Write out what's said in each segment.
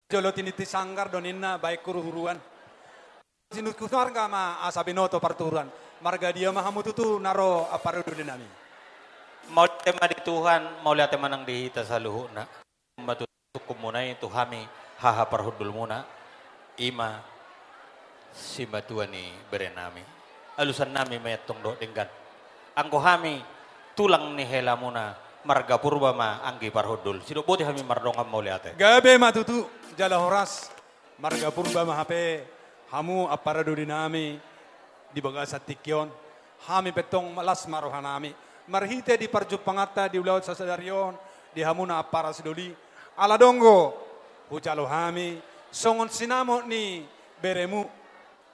Jolo tiniti sanggar doninna baik kuruhuruan. Sinukusar ma asabinoto parturan. Marga dia mahamu tutu naro aparudu dinami. Mau tema di Tuhan, mau lihat tema nang dihita sa luhuna. Matutukum muna itu kami haha parhudul muna. Ima si batuan ni berenami. Alusan nami mayatong do denggan. Angko kami tulang ni hela muna. Marga purba ma anggi parhudul. Sido buti kami mardongam mau lihat. Gabe matutu jala horas. Marga purba mahape. Hamu aparudu dinami. Di bagasa tikyon. Hami petong malas marohanami. Marhite di parjupangata di ulaut sasadarion. Di hamuna apara sidoli. Ala donggo. Hucalo hami. Songon sinamo ni beremu.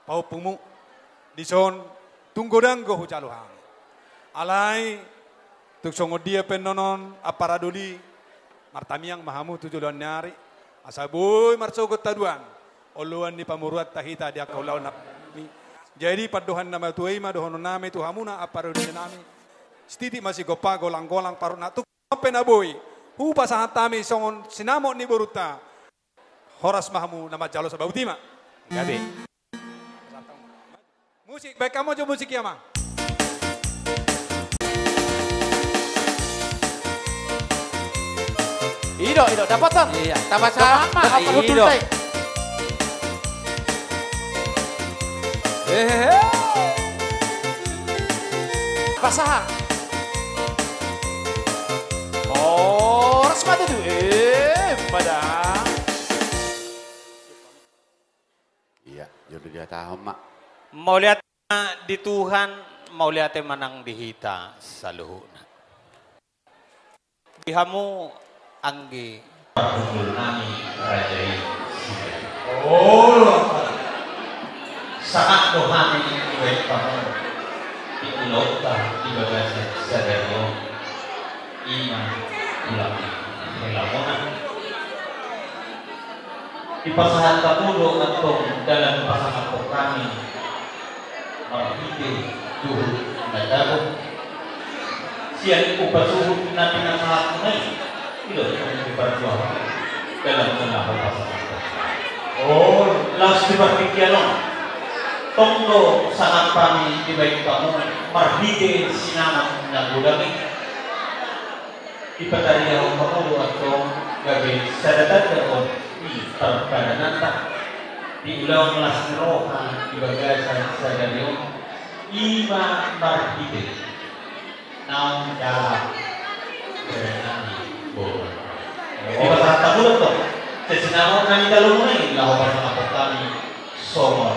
Paupumu. Dison. Tunggodanggo hucalo hami. Alai. Tuk songo dia penonon aparadoli martamiang mahamu tujuan nyari asaboy marsogot taduan oluan ni pamuruat tahita dia kaulau nami jadi paduhan nama tuai ma dohono nami tu hamuna aparadoli nami stiti masih gopa golang-golang paruna tuk penaboy hu pasahatami songon sinamo ni boruta horas mahamu nama jalo sabautima gabe musik baik kamu jo musik ya mah. Ido, dapatan. Iya. Tambah sama, apa betul teh? Pasaha. Oh, resmati tu. Padang. Iya, jodoh dia tahu mak. Mau lihat di Tuhan, mau lihat manang dihita saluhuna. Bihamu anggi parhudul nami rajai oh saat dohani iwet kamu ikulota di bagasi sadario ima ulami helamona di pasahan kapudo atau dalam pasangan kami marhite duhur nadago siang upasuhud nabi nasahat nai tidak diperjuangkan dalam tengah pasangan. Oh, langsung diperpikirkan. Tonggo sangat kami di baik kamu marhide sinama nagulami. Ipatariya kamu atau gabi sadatan atau di perkadananta di ulang melas roha di bagasan sadario ima marhide naum dalam berenang. Di pasar tabulat to, sesinamo nang dalong na yung laho pasang ako kami somor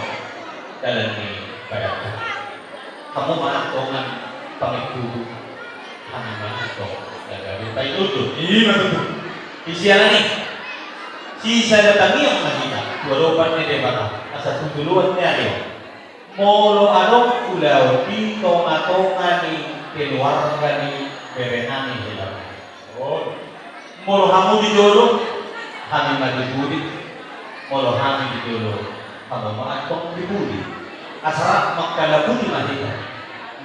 dalam ni bayatan. Kamu maatongan pangitudo, kami maatong gagawin tayo tuto. Iya betul. Isialan ni, sisa datangi ang mahina, walupan ni debata, asa tutuluan niya niyo. Molo anong ulaw, dito atongan ni keluarga ni berenani hilang. Oh. Molo hamu di jolo, kami madibudi. Molo kami di jolo, kamu maatong dibudi. Asrak magkalabudi mahita.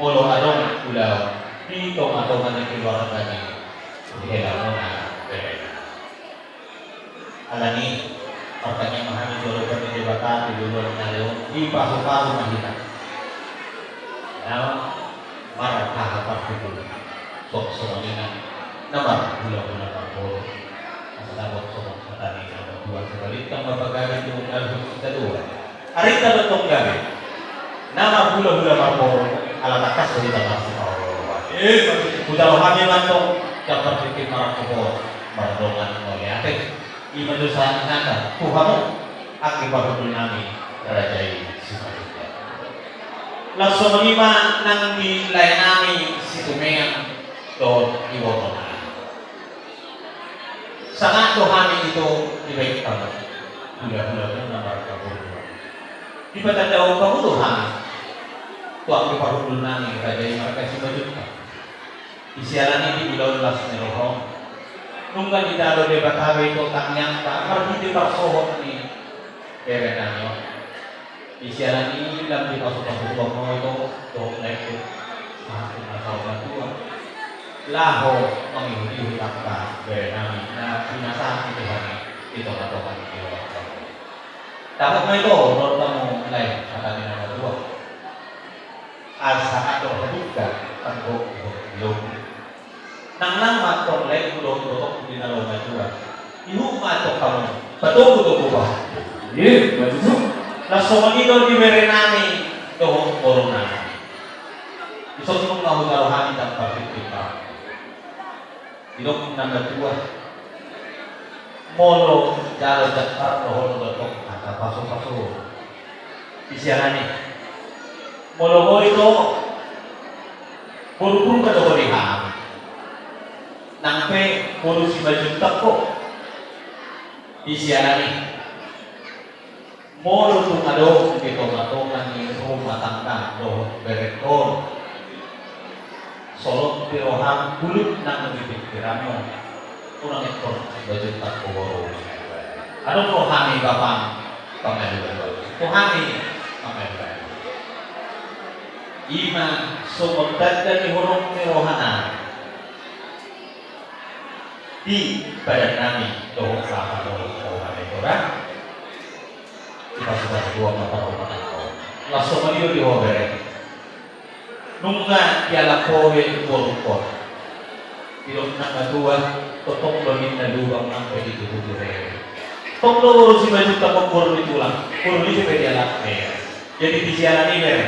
Molo adong ulaw, dito atongan ni keluarga ni hilang mo na berenani. Alani, pertanyaan mahami jolo kami debata di jolo nalo, di pasu-pasu mahita. Now, marah kahapar dulu. Sok-sok ini nama gula-gula kapur asal sok petani ada dua sekali tambah bagaimana itu harus kita dua hari kita betul gawe nama gula-gula kapur ala takas dari takas udah kami mantong dapat bikin marah kapur mardongan melihat iman dosa nanda Tuhanmu akibat nami rajai sifatnya langsung lima nang di lain nami situmengan do iwono sangat Tuhani itu dibaikkan bulan-bulan nomor kabur di pada jauh kamu Tuhan tuang di parudul nani raja yang mereka sibajukan isialan ini bulan las nerohong nunggan di dalam debat hawe itu tanyang tak pergi di parsohong ini berenanyo isialan ini dalam di parsohong itu tuh naik tuh satu masalah tua laho mengikuti hutang berenami na pinasa itu hari itu atau hari itu Dapat mo ito, nota mo lain kata ni nama dua. Asa ato juga tanggo ilong. Nang nama tong lain ulong tutok di nalo dua. Ihu matok kamu. Betul betul ba? Iya, betul. Langsung ini di merenani doh corona. Isok nung nahudarohan ng pagkikita. Ilok number 2. Molo jalo jakar rohol dotok kata paso-paso. Isiarani. Molo mo ito puro-puro ka doon iham. Nangpe puro si majuntak ko. Isiarani. Molo tung ado ito matongan ni rumah tangga doh berekor. Solot piroham kulit nang pikiran mo. Unang ekor baju tak koboro. Ano po hani bapang pamelu. Tuhani pamelu. Ima sumodad dari huruf pirohana. Di badan nami doh sama doh hani orang. Kita sudah dua mata rumah tangga. Langsung dia diobere. Nunga tiala kowe borupor. Ilok na dua, totong lomin na luwang ang pwede dudure. Tong lo urusi baju tapok puro ditulang, puro di pwede alak mer. Jadi di siaran ini mer,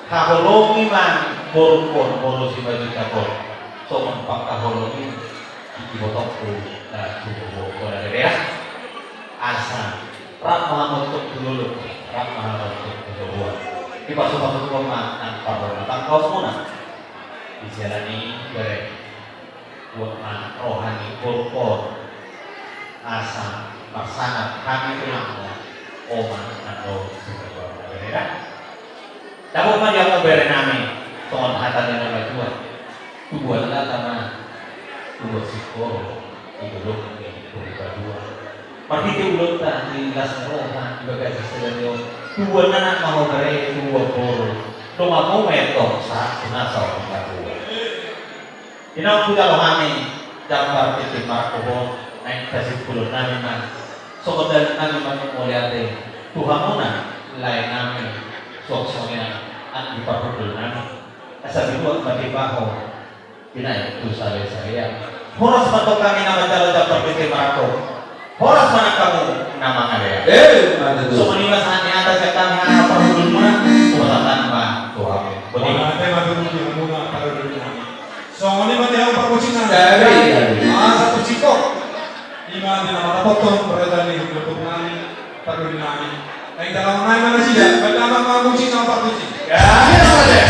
kahologi man borupor urusi baju tapok. So mampak kahologi iki botok ku na tubuh bola daerah. Asa rak mahamot dulu, rak mahamot dulu. Di pasuk-pasuk rumah nang pabor tang kaos muna dijalani bareng buat rohani korpor asa pasangan kami tulang oman atau sebuah berbeda. Dapat mah dia bere nami ton hatan nama dua tubuhan lah sama tubuh sikor iduluk dua. Pergi ulut tak di las rohan di bagai sesuatu tubuhan anak mau bere tubuh poro rumah mau metok saat nasau dua. Inang puja rohani gambar titik markobo naik kasih puluh nami man sokodan nami man muliate Tuhan muna lain nami sok-soknya an di papudul nami asal dibuat mati baho pinay itu saya horas matok kami nama jalan gambar titik markobo horas mana kamu nama ngaya so meniwas hanya atas kami apa papudul muna tuhan mah Tuhan Betul. So, ini mati ang pagkusingan dari satu cikok. Lima din ang matapotong berada di luput namin, pagkusin namin. Ay dalawang namin mana siya, ba't naman mga kusin ang pagkusin? Ya, ya saja.